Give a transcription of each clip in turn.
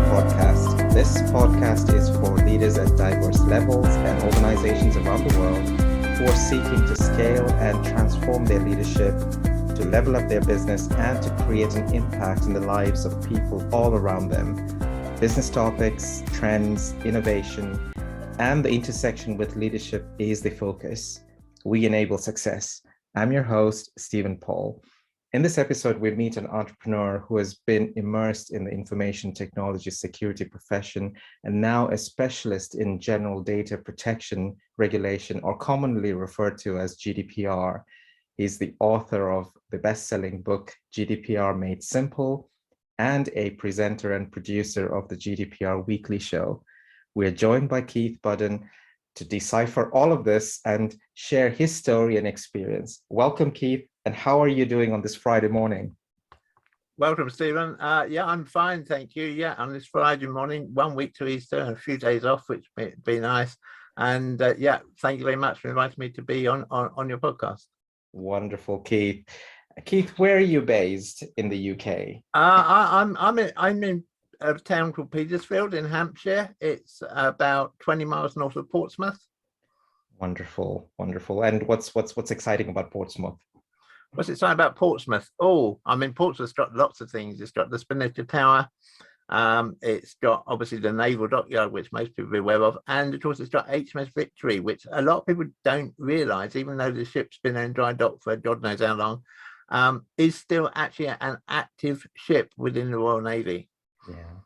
podcast. This podcast is for leaders at diverse levels and organizations around the world who are seeking to scale and transform their leadership, to level up their business, and to create an impact in the lives of people all around them. Business topics, trends, innovation, and the intersection with leadership is the focus. We enable success. I'm your host, Stephen Paul. In this episode, we meet an entrepreneur who has been immersed in the information technology security profession and now a specialist in general data protection regulation, or commonly referred to as GDPR. He's the author of the best-selling book, GDPR Made Simple, and a presenter and producer of the GDPR Weekly Show. We are joined by Keith Budden to decipher all of this and share his story and experience. Welcome, Keith. And how are you doing on this Friday morning? Welcome, Stephen. Yeah, I'm fine, thank you. Yeah, on this Friday morning, 1 week to Easter and a few days off, which would be nice. And yeah, thank you very much for inviting me to be on your podcast. Wonderful, Keith. Keith, where are you based in the UK? I'm in a town called Petersfield in Hampshire. It's about 20 miles north of Portsmouth. Wonderful, wonderful. And what's exciting about Portsmouth? What's exciting about Portsmouth? Oh, I mean, Portsmouth's got lots of things. It's got the Spinnaker Tower. It's got obviously the Naval Dockyard, which most people are aware of, and of course it's got HMS Victory, which a lot of people don't realise, even though the ship's been in dry dock for God knows how long, is still actually an active ship within the Royal Navy. Yeah.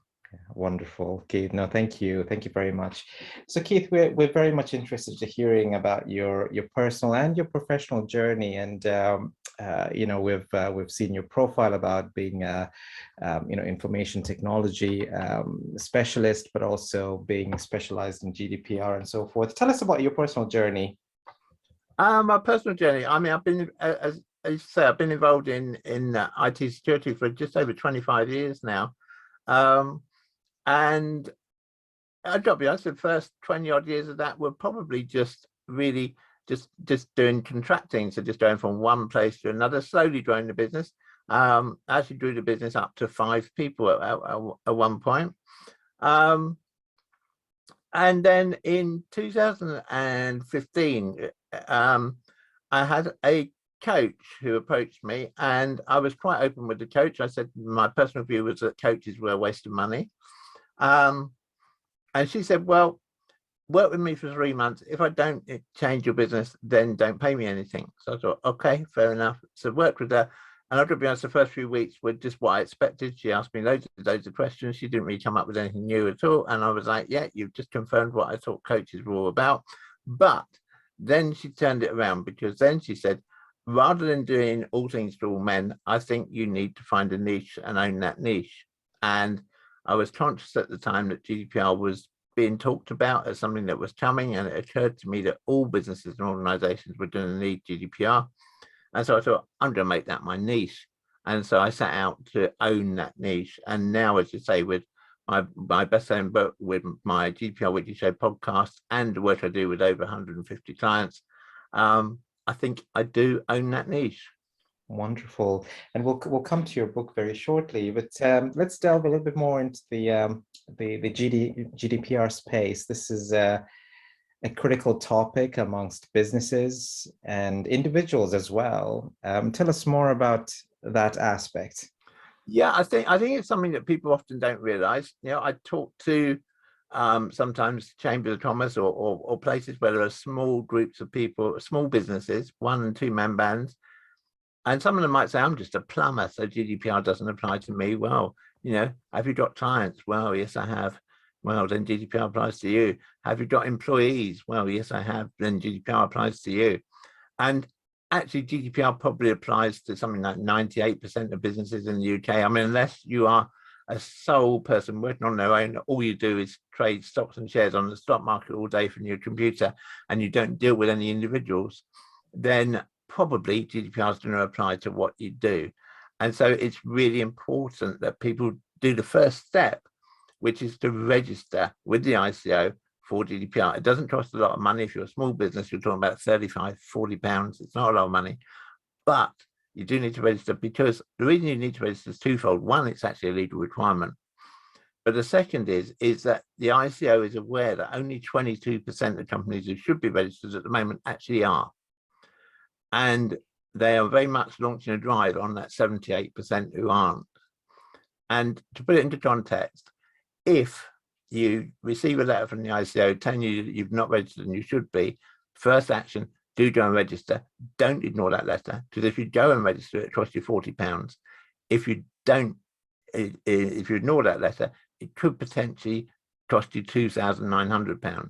Wonderful, Keith. No, thank you very much. So, Keith, we're very much interested in hearing about your personal and your professional journey, and we've seen your profile about being a information technology specialist, but also being specialized in GDPR and so forth. Tell us about your personal journey. My personal journey. I mean, I've been, as you say, I've been involved in IT security for just over 25 years now. And I've got to be honest, the first 20 odd years of that were probably just really just doing contracting. So just going from one place to another, slowly growing the business. Actually grew the business up to 5 people at one point. And then in 2015, I had a coach who approached me, and I was quite open with the coach. I said my personal view was that coaches were a waste of money. And she said, well, work with me for 3 months. If I don't change your business, then don't pay me anything. So I thought, okay, fair enough. So worked with her. And I've got to be honest, the first few weeks were just what I expected. She asked me loads of questions. She didn't really come up with anything new at all. And I was like, yeah, you've just confirmed what I thought coaches were all about. But then she turned it around, because then she said, rather than doing all things to all men, I think you need to find a niche and own that niche. And I was conscious at the time that GDPR was being talked about as something that was coming, and it occurred to me that all businesses and organizations were going to need GDPR. And so I thought, I'm going to make that my niche. And so I set out to own that niche. And now, as you say, with my best-selling book, with my GDPR Weekly Show podcast, and the work I do with over 150 clients, I think I do own that niche. Wonderful. And we'll come to your book very shortly, but let's delve a little bit more into the GDPR space. This is a critical topic amongst businesses and individuals as well. Tell us more about that aspect. Yeah, I think it's something that people often don't realize. You know, I talk to sometimes chambers of commerce or places where there are small groups of people, small businesses, 1 and 2 man bands. And some of them might say, I'm just a plumber, so GDPR doesn't apply to me. Well, you know, have you got clients? Well, yes, I have. Well, then GDPR applies to you. Have you got employees? Well, yes, I have. Then GDPR applies to you. And actually, GDPR probably applies to something like 98% of businesses in the UK. I mean, unless you are a sole person working on their own, all you do is trade stocks and shares on the stock market all day from your computer, and you don't deal with any individuals, then probably GDPR is going to apply to what you do. And so it's really important that people do the first step, which is to register with the ICO for GDPR. It doesn't cost a lot of money. If you're a small business, you're talking about 35, 40 pounds. It's not a lot of money, but you do need to register, because the reason you need to register is twofold. One, it's actually a legal requirement. But the second is that the ICO is aware that only 22% of companies who should be registered at the moment actually are. And they are very much launching a drive on that 78% who aren't. And to put it into context, if you receive a letter from the ICO telling you that you've not registered and you should be, first action, do go and register. Don't ignore that letter, because if you go and register, it costs you £40. If you don't, if you ignore that letter, it could potentially cost you £2,900.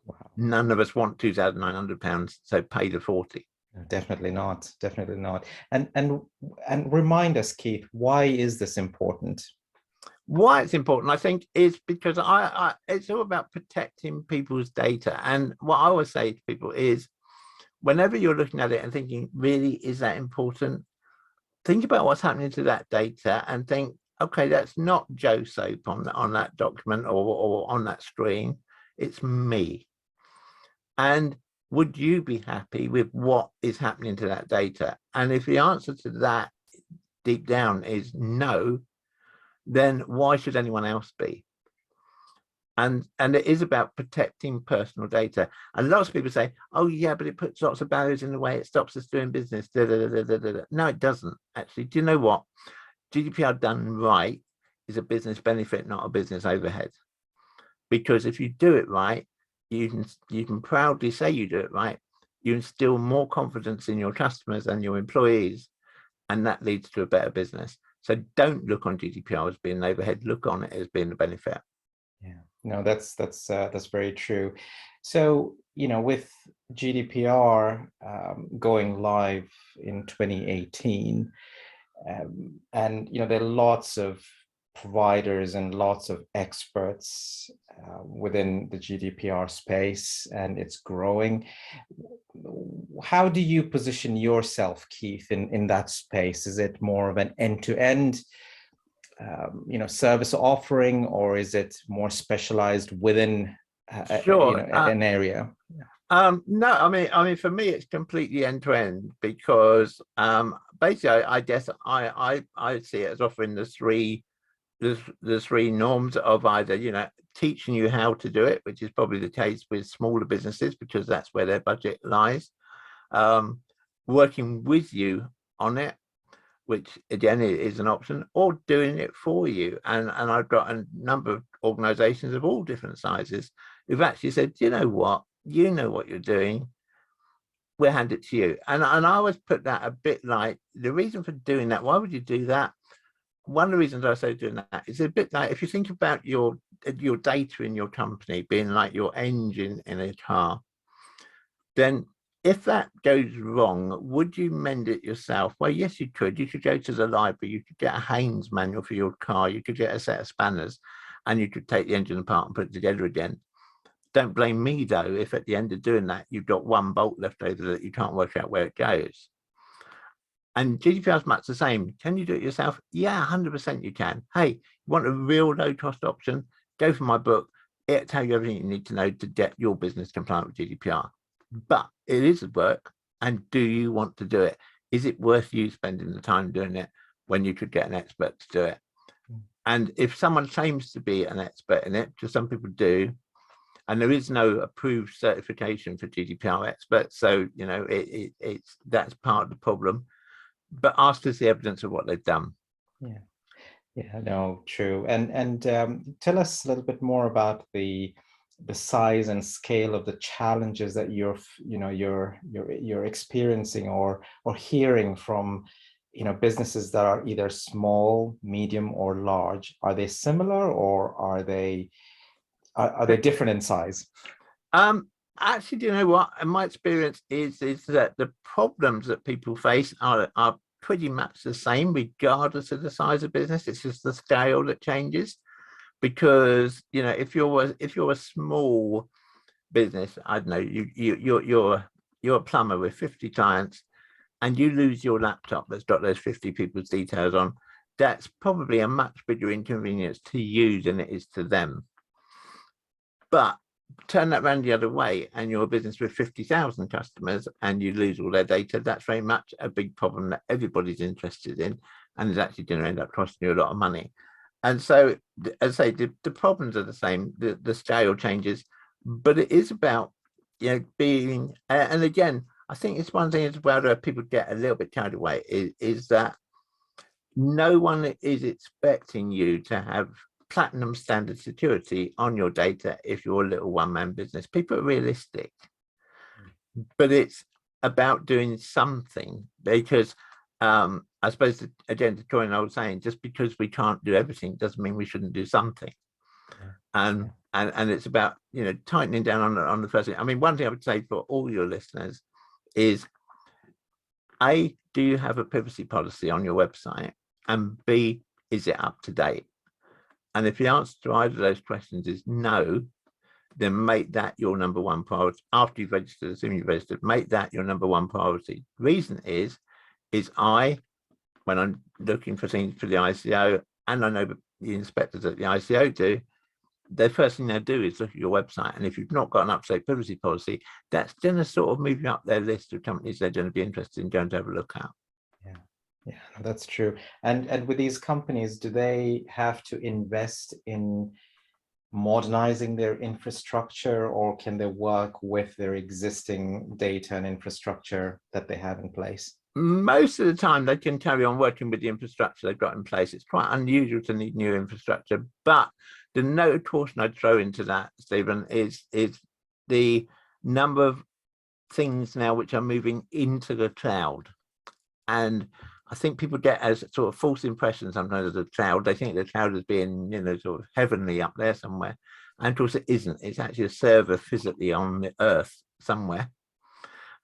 Wow. None of us want £2,900, so pay the 40. Definitely not. Definitely not. And remind us, Keith, why is this important? Why it's important, I think, is because it's all about protecting people's data. And what I always say to people is, whenever you're looking at it and thinking, really, is that important? Think about what's happening to that data and think, okay, that's not Joe Soap on that document or on that screen. It's me. And would you be happy with what is happening to that data? And if the answer to that deep down is no, then why should anyone else be? And it is about protecting personal data. And lots of people say, oh yeah, but it puts lots of barriers in the way, it stops us doing business. No, it doesn't. Actually, do you know what? GDPR done right is a business benefit, not a business overhead. Because if you do it right, you can proudly say you do it right. You instill more confidence in your customers and your employees, and that leads to a better business. So don't look on GDPR as being an overhead. Look on it as being a benefit. Yeah, no, that's very true. So, with GDPR going live in 2018, and there are lots of providers and lots of experts within the GDPR space, and it's growing. How do you position yourself, Keith, in that space? Is it more of an end-to-end service offering, or is it more specialized within an area? No, I mean, for me, it's completely end-to-end, because basically, I guess I see it as offering the three norms of either, teaching you how to do it, which is probably the case with smaller businesses because that's where their budget lies, working with you on it, which again is an option, or doing it for you. And I've got a number of organizations of all different sizes who've actually said, you know what you're doing, we'll hand it to you. And I always put that a bit like, the reason for doing that, why would you do that? One of the reasons I say doing that is a bit like, if you think about your data in your company being like your engine in a car, then if that goes wrong, would you mend it yourself? Well, yes, you could. You could go to the library, you could get a Haynes manual for your car, you could get a set of spanners, and you could take the engine apart and put it together again. Don't blame me, though, if at the end of doing that, you've got one bolt left over that you can't work out where it goes. And GDPR is much the same. Can you do it yourself? Yeah, 100% you can. Hey, you want a real low-cost option? Go for my book. It'll tell you everything you need to know to get your business compliant with GDPR. But it is work, and do you want to do it? Is it worth you spending the time doing it when you could get an expert to do it? And if someone claims to be an expert in it, because some people do, and there is no approved certification for GDPR experts, so it's that's part of the problem. But ask us the evidence of what they've done. Yeah, no, true. And tell us a little bit more about the size and scale of the challenges that you're experiencing or hearing from businesses that are either small, medium, or large. Are they similar, or are they different in size? Actually, do you know what? In my experience is that the problems that people face are pretty much the same, regardless of the size of business. It's just the scale that changes. Because if you're a small business, I don't know, you're a plumber with 50 clients, and you lose your laptop that's got those 50 people's details on, that's probably a much bigger inconvenience to you than it is to them. But turn that around the other way, and you're a business with 50,000 customers and you lose all their data, that's very much a big problem that everybody's interested in, and is actually going to end up costing you a lot of money. And so, as I say, the problems are the same, the scale changes, but it is about, being, and again, I think it's one thing as well that people get a little bit carried away is that no one is expecting you to have platinum standard security on your data if you're a little one-man business. People are realistic, but it's about doing something, because I suppose again, to join an old saying, just because we can't do everything doesn't mean we shouldn't do something. And it's about tightening down on the first thing. I mean, one thing I would say for all your listeners is, A, do you have a privacy policy on your website? And B, is it up to date? And if the answer to either of those questions is no, then make that your number one priority. After you've registered, assuming you've registered, make that your number one priority. Reason is when I'm looking for things for the ICO, and I know the inspectors at the ICO do, the first thing they do is look at your website. And if you've not got an up-to-date privacy policy, that's going to sort of move you up their list of companies they're going to be interested in going to have a look at. Yeah, that's true. And with these companies, do they have to invest in modernizing their infrastructure, or can they work with their existing data and infrastructure that they have in place? Most of the time they can carry on working with the infrastructure they've got in place. It's quite unusual to need new infrastructure, but the note caution I'd throw into that, Stephen, is the number of things now which are moving into the cloud. And I think people get as sort of false impressions sometimes of the cloud. They think the cloud is being, sort of heavenly up there somewhere. And of course it isn't. It's actually a server physically on the earth somewhere.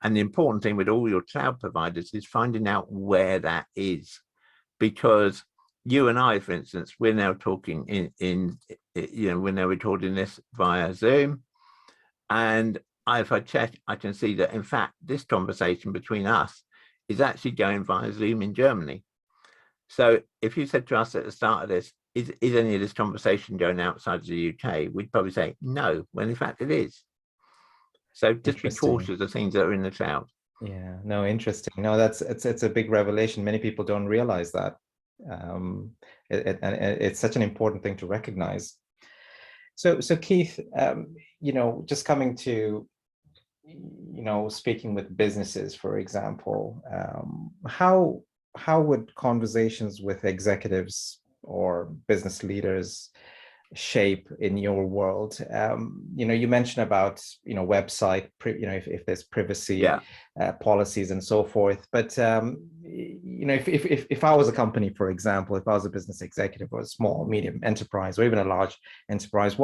And the important thing with all your cloud providers is finding out where that is. Because you and I, for instance, we're now talking we're now recording this via Zoom. And if I check, I can see that, in fact, this conversation between us is actually going via Zoom in Germany. So if you said to us at the start of this, is any of this conversation going outside of the UK? We'd probably say no, when in fact it is. So just be cautious of things that are in the cloud. Yeah, no, interesting. No, it's a big revelation. Many people don't realize that. And it's such an important thing to recognize. So Keith, just coming to, speaking with businesses, for example, how would conversations with executives or business leaders shape in your world? You mentioned about website, if there's privacy policies and so forth, but if I was a company, for example, if I was a business executive or a small medium enterprise or even a large enterprise,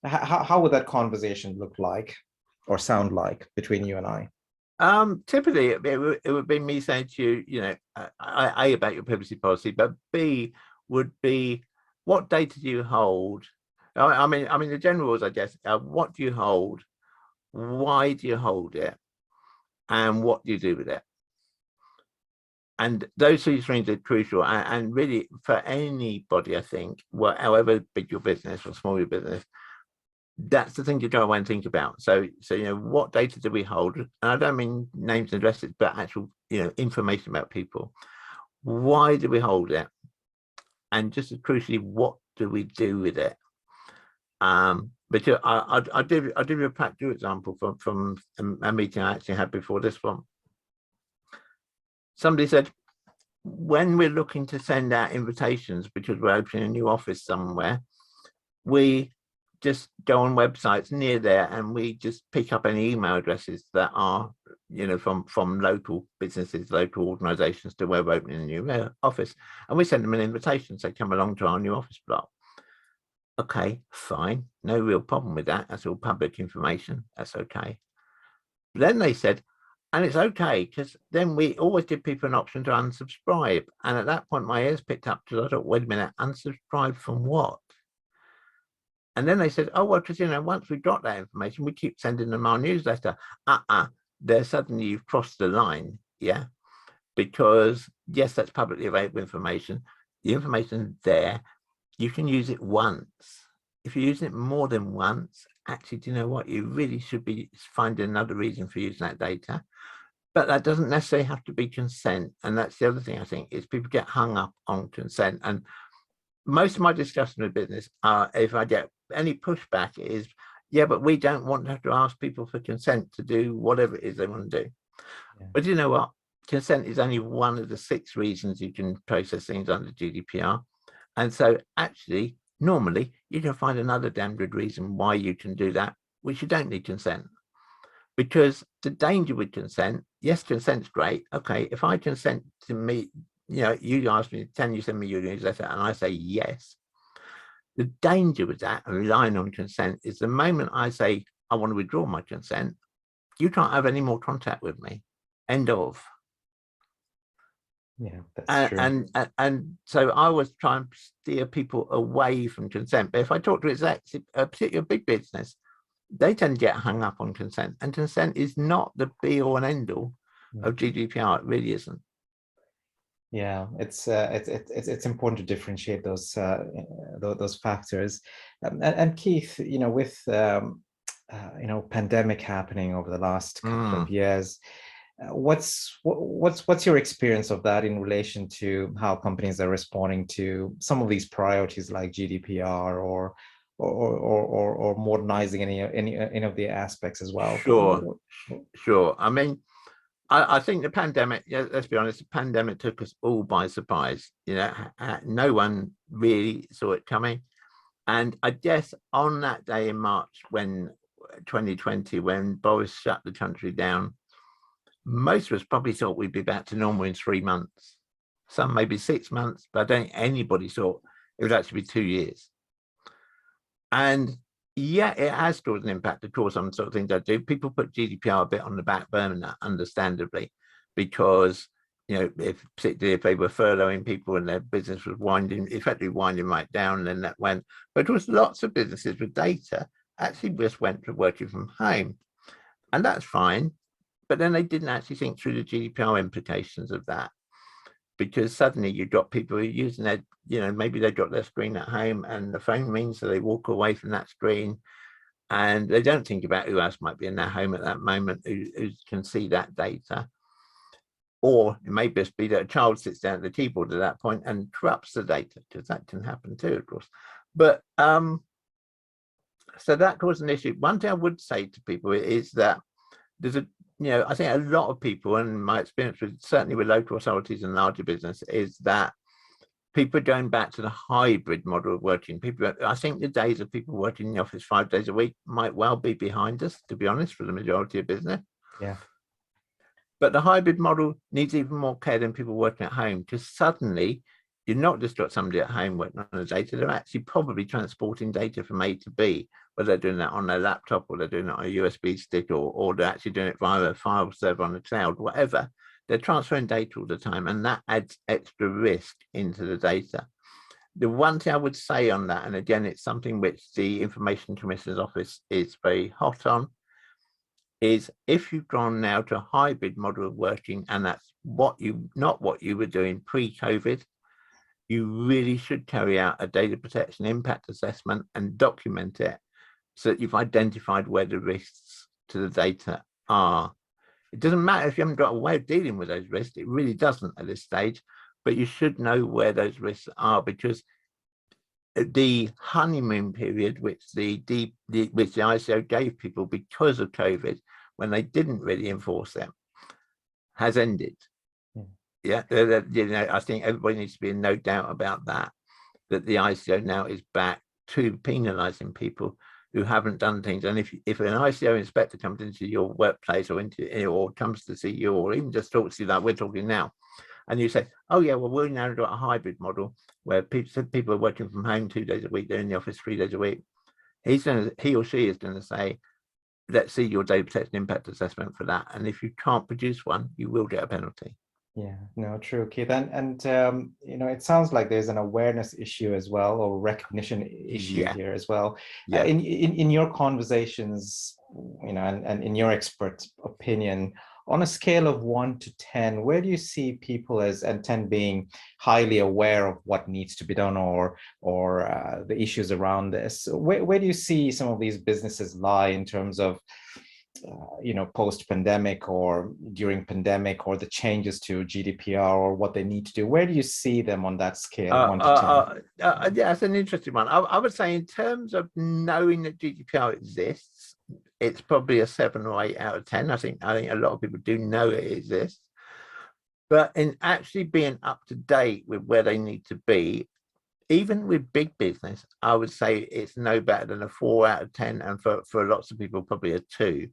how would that conversation look like or sound like between you and I? Typically it would be me saying to you, A, about your privacy policy, but B would be, what data do you hold? I mean, the general rules, I guess, what do you hold? Why do you hold it? And what do you do with it? And those three things are crucial. And really, for anybody, I think, however big your business or small your business, that's the thing to go away and think about. So what data do we hold? And I don't mean names and addresses, but actual, information about people. Why do we hold it? And just as crucially, what do we do with it? But I'll give you a practical example from a meeting I actually had before this one. Somebody said, when we're looking to send out invitations because we're opening a new office somewhere, we just go on websites near there and we just pick up any email addresses that are, from local businesses, local organizations to where we're opening a new office, and we send them an invitation, say, come along to our new office block. Okay, fine, no real problem with that. That's all public information. That's okay. But then they said, and it's okay, because then we always give people an option to unsubscribe. And at that point, my ears picked up, because I thought, wait a minute, unsubscribe from what? And then they said, oh, well, because, once we got that information, we keep sending them our newsletter. There suddenly you've crossed the line, yeah? Because, yes, that's publicly available information. The information's there. You can use it once. If you're using it more than once, actually, do you know what? You really should be finding another reason for using that data. But that doesn't necessarily have to be consent. And that's the other thing, I think, is people get hung up on consent. And most of my discussion with business are, if I get any pushback, is, yeah, but we don't want to have to ask people for consent to do whatever it is they want to do. Yeah. But you know what? Consent is only one of the 6 reasons you can process things under GDPR. And so actually, normally, you can find another damn good reason why you can do that, which you don't need consent. Because the danger with consent, yes, consent's great. Okay, if I consent to me, you ask me, can you send me your newsletter? And I say yes. The danger with that and relying on consent is the moment I say, I want to withdraw my consent, you can't have any more contact with me. End of. Yeah, that's true. And so I was trying to steer people away from consent. But if I talk to execs, a particular big business, they tend to get hung up on consent, and consent is not the be all and end all of GDPR. It really isn't. Yeah, it's important to differentiate those factors. And Keith, with pandemic happening over the last couple of years, what's your experience of that in relation to how companies are responding to some of these priorities like GDPR or modernizing any of the aspects as well? Sure. I mean, I think the pandemic, let's be honest, the pandemic took us all by surprise. No one really saw it coming. And I guess on that day in March, 2020, when Boris shut the country down, most of us probably thought we'd be back to normal in 3 months, some maybe 6 months, but I don't think anybody thought it would actually be 2 years. And yeah, it has caused an impact, of course, on sort of things I do. People put GDPR a bit on the back burner, understandably, because, particularly if they were furloughing people and their business was effectively winding right down, and then that went. But there was lots of businesses with data actually just went to working from home, and that's fine. But then they didn't actually think through the GDPR implications of that, because suddenly you've got people who are using their, maybe they've got their screen at home and the phone rings, so they walk away from that screen and they don't think about who else might be in their home at that moment who can see that data. Or it may just be that a child sits down at the keyboard at that point and corrupts the data, because that can happen too, of course. But so that caused an issue. One thing I would say to people is that there's I think a lot of people, and my experience certainly with local authorities and larger business, is that people are going back to the hybrid model of working. I think the days of people working in the office 5 days a week might well be behind us, to be honest, for the majority of business. Yeah. But the hybrid model needs even more care than people working at home, because suddenly you've not just got somebody at home working on the data, they're actually probably transporting data from A to B, whether they're doing that on their laptop or they're doing it on a USB stick or they're actually doing it via a file server on the cloud, whatever. They're transferring data all the time, and that adds extra risk into the data. The one thing I would say on that, and again, it's something which the Information Commissioner's Office is very hot on, is if you've gone now to a hybrid model of working, and that's not what you were doing pre-COVID, you really should carry out a data protection impact assessment and document it so that you've identified where the risks to the data are. It doesn't matter if you haven't got a way of dealing with those risks, it really doesn't at this stage, but you should know where those risks are, because the honeymoon period, which the ICO gave people because of COVID, when they didn't really enforce them, has ended. Yeah, I think everybody needs to be in no doubt about that the ICO now is back to penalising people who haven't done things. And if an ICO inspector comes into your workplace or comes to see you, or even just talks to you like we're talking now, and you say, oh yeah, well, we've now got a hybrid model where people are working from home 2 days a week, they're in the office 3 days a week, he or she is going to say, let's see your data protection impact assessment for that. And if you can't produce one, you will get a penalty. Yeah, no, true, Keith. And it sounds like there's an awareness issue as well, or recognition issue here as well. Yeah. In your conversations, and in your expert opinion, on a scale of 1 to 10, where do you see people and 10 being highly aware of what needs to be done or the issues around this? Where do you see some of these businesses lie in terms of post-pandemic or during pandemic, or the changes to GDPR or what they need to do? Where do you see them on that scale, 1 to 10? Yeah, it's an interesting one. I would say in terms of knowing that GDPR exists, it's probably a 7 or 8 out of 10. I think a lot of people do know it exists, but in actually being up to date with where they need to be, even with big business, I would say it's no better than a 4 out of 10, and for lots of people probably a 2.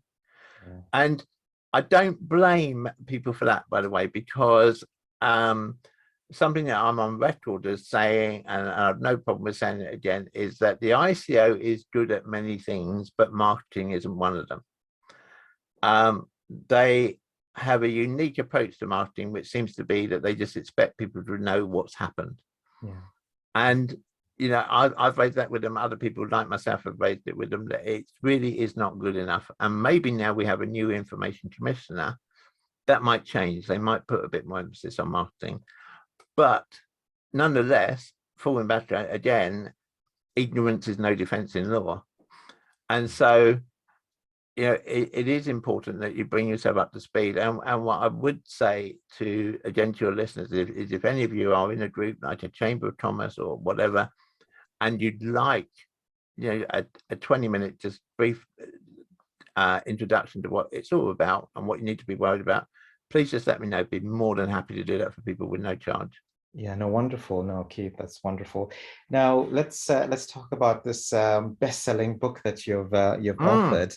Yeah. And I don't blame people for that, by the way, because something that I'm on record as saying, and I have no problem with saying it again, is that the ICO is good at many things, but marketing isn't one of them. They have a unique approach to marketing, which seems to be that they just expect people to know what's happened. Yeah. And I've raised that with them. Other people like myself have raised it with them, that it really is not good enough. And maybe now we have a new information commissioner, that might change. They might put a bit more emphasis on marketing. But nonetheless, falling back again, ignorance is no defense in law. And so, it is important that you bring yourself up to speed. And what I would say to your listeners is if any of you are in a group like a Chamber of Commerce or whatever, and you'd like, a 20-minute just brief introduction to what it's all about and what you need to be worried about, please just let me know. I'd be more than happy to do that for people with no charge. Yeah, no, wonderful. No, Keith, that's wonderful. Now let's talk about this best-selling book that you've authored.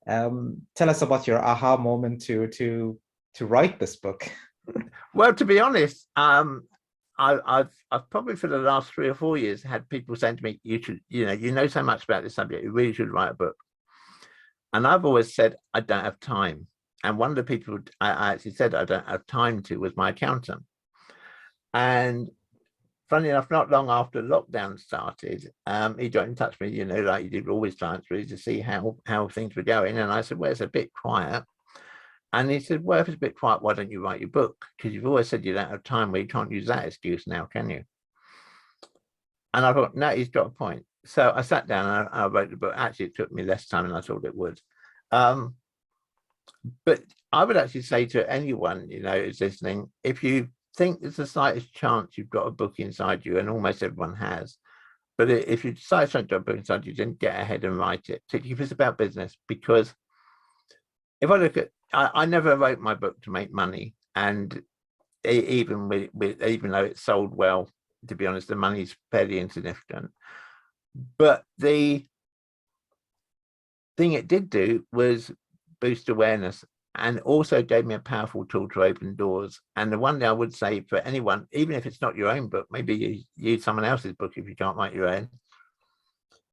Tell us about your aha moment to write this book. Well, to be honest, I've probably for the last 3 or 4 years had people saying to me, you should, you know so much about this subject, you really should write a book. And I've always said I don't have time. And one of the people I actually said I don't have time to was my accountant. And funny enough, not long after lockdown started, he got in touch with me, like he did with all his clients, really, to see how things were going. And I said, well, it's a bit quiet. And he said, well, if it's a bit quiet, why don't you write your book? Because you've always said you don't have time. Well, you can't use that excuse now, can you? And I thought, no, he's got a point. So I sat down and I wrote the book. Actually, it took me less time than I thought it would. But I would actually say to anyone, who's listening, if you think there's the slightest chance you've got a book inside you, and almost everyone has, but if you decide to have a book inside you, then get ahead and write it, particularly if it's about business. Because if I look at, I never wrote my book to make money, and even though it sold well, to be honest, the money's fairly insignificant. But the thing it did do was boost awareness, and also gave me a powerful tool to open doors. And the one thing I would say for anyone, even if it's not your own book, maybe you use someone else's book if you can't write your own.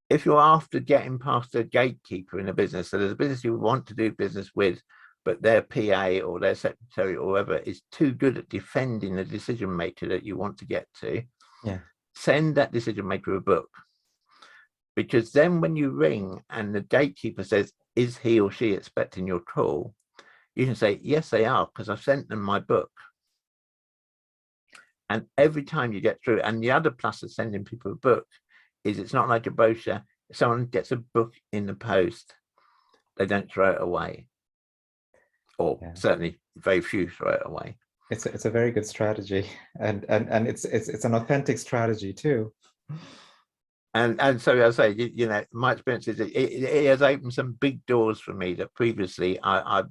If you're after getting past a gatekeeper in a business, so there's a business you want to do business with, but their PA or their secretary or whoever is too good at defending the decision maker that you want to get to, send that decision maker a book. Because then when you ring and the gatekeeper says, is he or she expecting your call? You can say, yes, they are, because I've sent them my book. And every time you get through, and the other plus of sending people a book is it's not like a brochure. If someone gets a book in the post, they don't throw it away. Or certainly very few throw it away. It's a very good strategy. And it's an authentic strategy too. And so I say, my experience is it has opened some big doors for me that previously I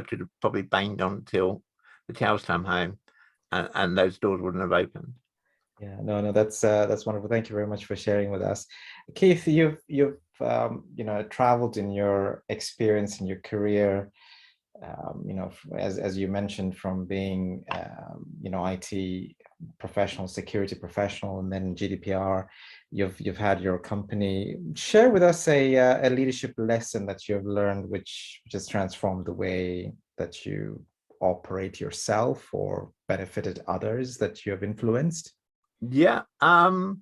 could have probably banged on until the cows come home, and those doors wouldn't have opened. Yeah, no, that's wonderful. Thank you very much for sharing with us, Keith. You've traveled in your experience in your career. As you mentioned, from being IT professional, security professional, and then GDPR, you've had your company. Share with us a leadership lesson that you've learned, which has transformed the way that you operate yourself or benefited others that you have influenced. Yeah, I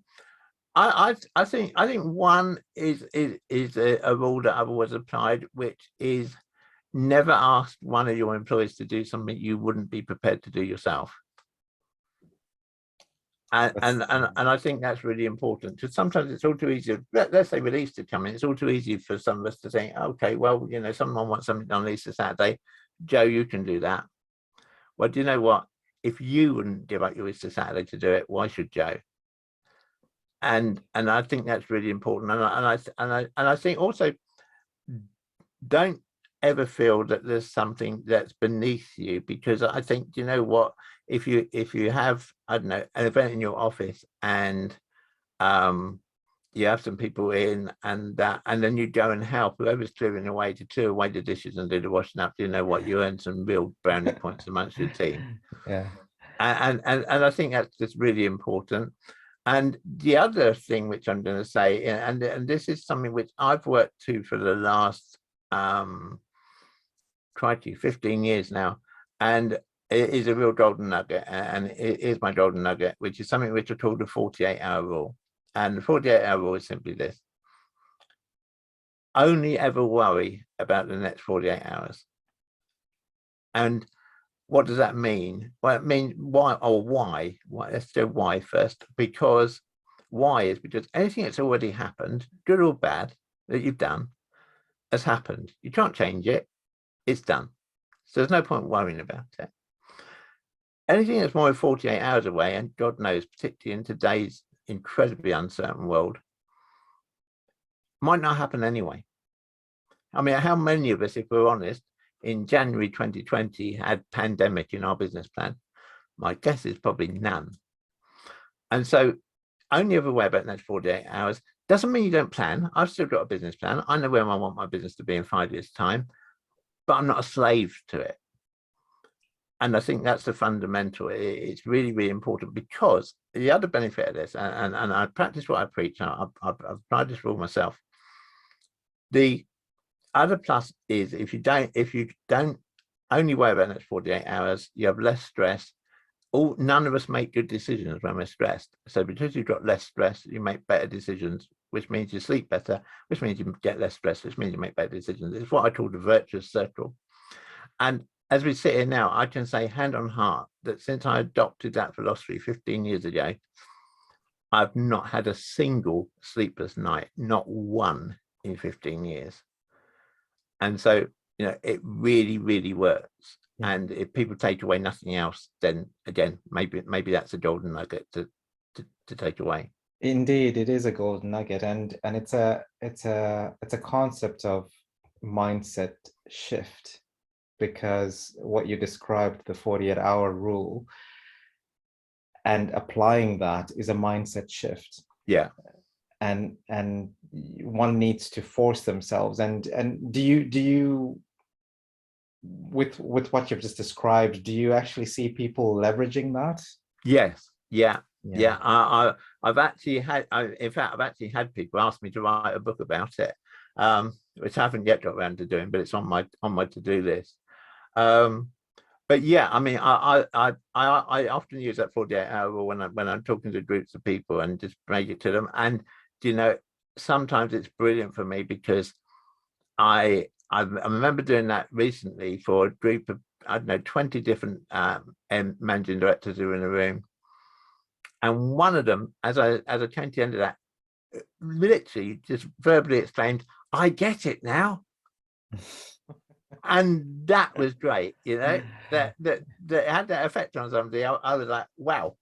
think one is a rule that I've always applied, which is never ask one of your employees to do something you wouldn't be prepared to do yourself. And I think that's really important, because sometimes it's all too easy. Let's say with Easter coming, it's all too easy for some of us to think, okay, well, someone wants something on Easter Saturday, Joe, you can do that. Well, do you know what? If you wouldn't give up your Easter Saturday to do it, why should Joe? And I think that's really important. And I think also, don't ever feel that there's something that's beneath you, because I think, you know what, if you have, I don't know, an event in your office, and you have some people in, and then you go and help whoever's clearing away to clear away the dishes and do the washing up, you know what, you earn some real brownie points amongst your team. Yeah. And I think that's just really important. And the other thing which I'm going to say, and this is something which I've worked to for the last 15 years now, and it is a real golden nugget, and it is my golden nugget, which is something which I call the 48-hour rule. And the 48-hour rule is simply this: only ever worry about the next 48 hours. And what does that mean? Well, it means why. Let's do why first. Because why is because anything that's already happened, good or bad, that you've done, has happened. You can't change it. It's done. So there's no point worrying about it. Anything that's more than 48 hours away, and God knows, particularly in today's incredibly uncertain world, might not happen anyway. I mean, how many of us, if we're honest, in January 2020 had pandemic in our business plan? My guess is probably none. And so only ever aware about the next 48 hours doesn't mean you don't plan. I've still got a business plan. I know where I want my business to be in 5 years' time, but I'm not a slave to it. And I think that's the fundamental. It's really, really important, because the other benefit of this, and I practice what I preach, I've applied this rule myself. The other plus is if you don't only worry about the next 48 hours, you have less stress. None of us make good decisions when we're stressed. So because you've got less stress, you make better decisions, which means you sleep better, which means you get less stress, which means you make better decisions. It's what I call the virtuous circle. And as we sit here now, I can say hand on heart that since I adopted that philosophy 15 years ago, I've not had a single sleepless night, not one in 15 years. And so, it really, really works. Yeah. And if people take away nothing else, then again, maybe that's a golden nugget to take away. Indeed, it is a golden nugget, and it's a concept of mindset shift, because what you described, the 48-hour rule, and applying that is a mindset shift. Yeah. And one needs to force themselves. And do you with what you've just described, do you actually see people leveraging that? Yes. Yeah. I've actually had people ask me to write a book about it, which I haven't yet got around to doing, but it's on my to-do list. But yeah, I mean, I often use that 48-hour rule when I'm talking to groups of people, and just break it to them. And sometimes it's brilliant for me, because I remember doing that recently for a group of, I don't know, 20 different managing directors who were in a room. And one of them, as I came to the end of that, literally just verbally exclaimed, "I get it now." And that was great, that had that effect on somebody. I was like, wow.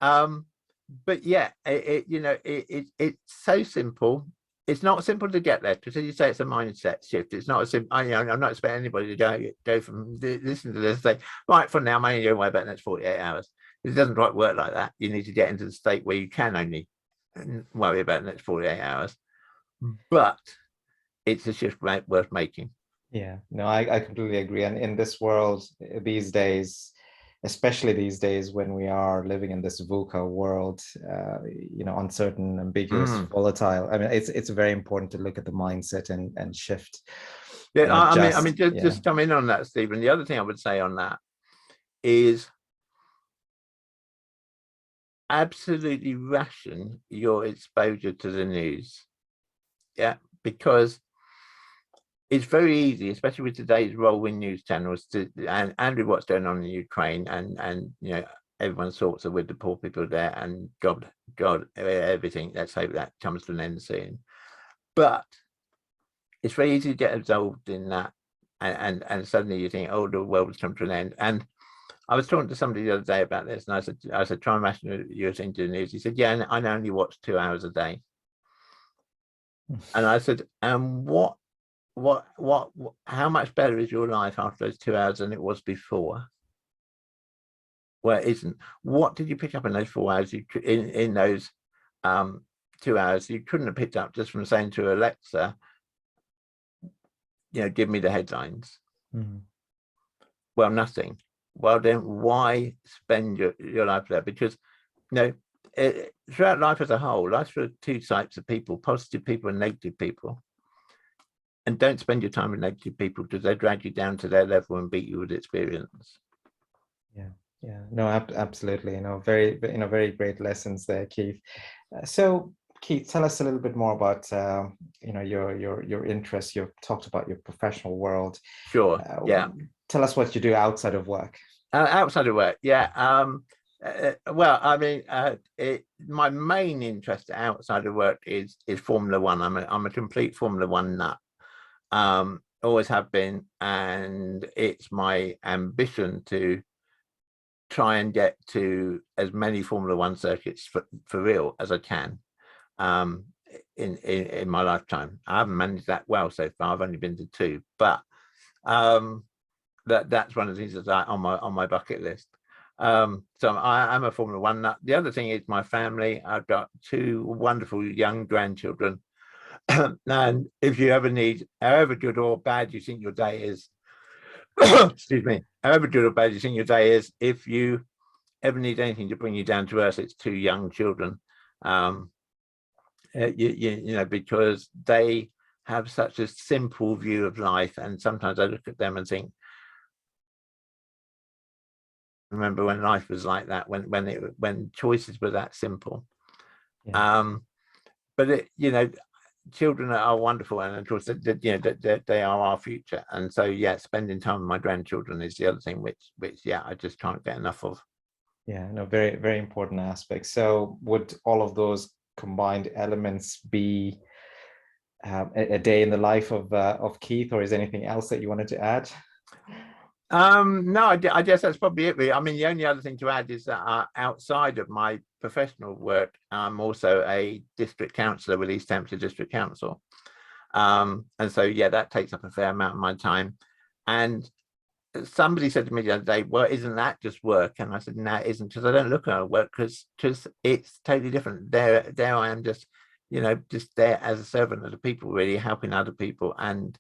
But yeah, it's so simple. It's not simple to get there, because as you say, it's a mindset shift. It's not a simple. I'm not expecting anybody to go from listen to this and say, right, from now I'm only going to worry about the next 48 hours. It doesn't quite work like that. You need to get into the state where you can only worry about the next 48 hours. But it's a shift worth making. Yeah, no, I completely agree. And in this world these days, especially these days when we are living in this VUCA world, uncertain, ambiguous, volatile, I mean, it's very important to look at the mindset and shift. Yeah, just come in on that, Stephen. The other thing I would say on that is absolutely ration your exposure to the news. Yeah, because it's very easy, especially with today's rolling news channels, and with what's going on in Ukraine, and everyone's thoughts are with the poor people there, and God, everything. Let's hope that comes to an end soon. But it's very easy to get absorbed in that, and suddenly you think, oh, the world has come to an end. And I was talking to somebody the other day about this, and I said, try and imagine you're listening to the news. He said, yeah, I only watch 2 hours a day. And I said, how much better is your life after those 2 hours than it was before? Well, it isn't. What did you pick up in those 4 hours? In those 2 hours, you couldn't have picked up just from saying to Alexa, give me the headlines. Mm-hmm. Well, nothing. Well, then why spend your life there? Because, throughout life as a whole, life's for two types of people, positive people and negative people. And don't spend your time with negative people, because they drag you down to their level and beat you with experience. Yeah, no, absolutely. Very great lessons there, Keith. So, Keith, tell us a little bit more about your interests. You've talked about your professional world. Sure. Yeah. Tell us what you do outside of work. Outside of work, yeah. Well, I mean, my main interest outside of work is Formula One. I'm a complete Formula One nut. Always have been, and it's my ambition to try and get to as many Formula One circuits for real as I can in my lifetime. I haven't managed that well so far. I've only been to 2, but that's one of the things that's on my bucket list. So I'm a Formula One nut. The other thing is my family. I've got 2 wonderful young grandchildren. And if you ever need, however good or bad you think your day is, excuse me, however good or bad you think your day is, if you ever need anything to bring you down to earth, it's 2 young children. Because they have such a simple view of life, and sometimes I look at them and think, remember when life was like that, when choices were that simple. Yeah. But children are wonderful, and of course they are our future. And so yeah, spending time with my grandchildren is the other thing which I just can't get enough of. Yeah, no, very, very important aspect. So would all of those combined elements be a day in the life of Keith, or is anything else that you wanted to add? No, I guess that's probably it, really. I mean, the only other thing to add is that outside of my professional work, I'm also a district councillor with East Hampshire District Council. And so, yeah, that takes up a fair amount of my time. And somebody said to me the other day, well, isn't that just work? And I said, no, it isn't, because I don't look at work, because it's totally different. There I am, just there as a servant of the people, really helping other people and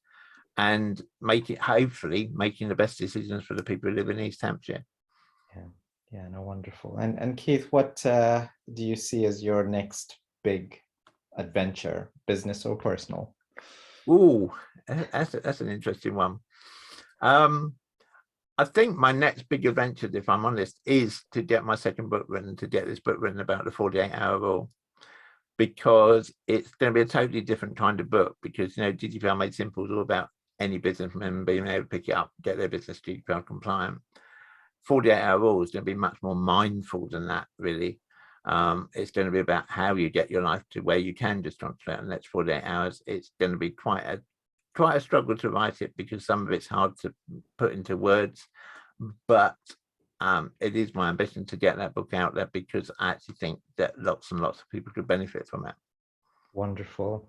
hopefully making the best decisions for the people who live in East Hampshire. Yeah, no, wonderful. And Keith, what do you see as your next big adventure, business or personal? Oh, that's an interesting one. I think my next big adventure, if I'm honest, is to get my second book written, to get this book written about the 48-hour rule, because it's going to be a totally different kind of book. Because GDPR Made Simple is all about any business from being able to pick it up, get their business GDPR compliant. 48-hour rule is going to be much more mindful than that, really. It's going to be about how you get your life to where you can just transfer it in the next 48 hours. It's going to be quite a struggle to write it, because some of it's hard to put into words, but it is my ambition to get that book out there, because I actually think that lots and lots of people could benefit from it. Wonderful.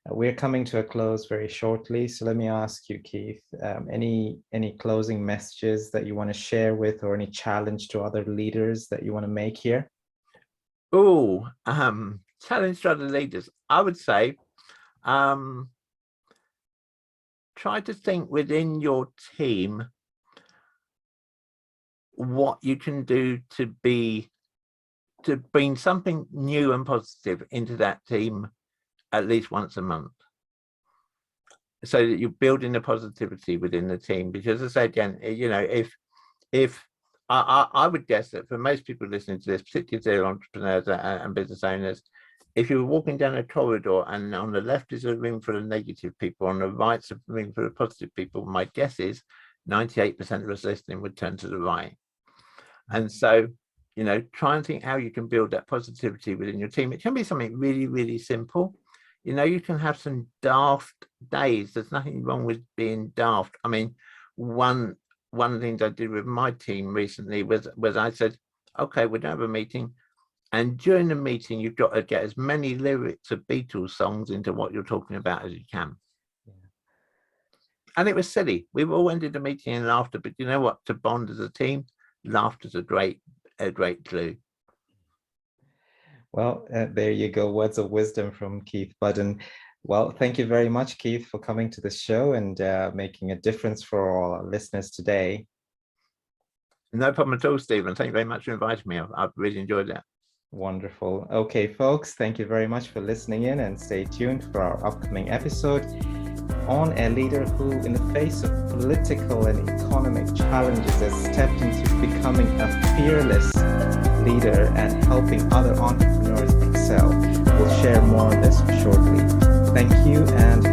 We're coming to a close very shortly, so let me ask you, Keith, any closing messages that you want to share with, or any challenge to other leaders that you want to make here? Oh, challenge to other leaders. I would say, try to think within your team what you can do to bring something new and positive into that team at least once a month, so that you're building the positivity within the team. Because as I say again, if I would guess that for most people listening to this, particularly if they're entrepreneurs and business owners, if you're walking down a corridor and on the left is a room full of negative people, on the right's a room full of positive people, my guess is 98% of us listening would turn to the right. And so try and think how you can build that positivity within your team. It can be something really, really simple. You can have some daft days. There's nothing wrong with being daft. I mean, one of the things I did with my team recently was I said, okay, we're going to have a meeting. And during the meeting, you've got to get as many lyrics of Beatles songs into what you're talking about as you can. Yeah. And it was silly. We all ended the meeting in laughter. But you know what? To bond as a team, laughter's a great clue. Well, there you go. Words of wisdom from Keith Budden. Well, thank you very much, Keith, for coming to the show and making a difference for all our listeners today. No problem at all, Stephen. Thank you very much for inviting me. I've really enjoyed that. Wonderful. Okay, folks, thank you very much for listening in, and stay tuned for our upcoming episode on a leader who, in the face of political and economic challenges, has stepped into becoming a fearless leader and helping other entrepreneurs excel. We'll share more on this shortly. Thank you and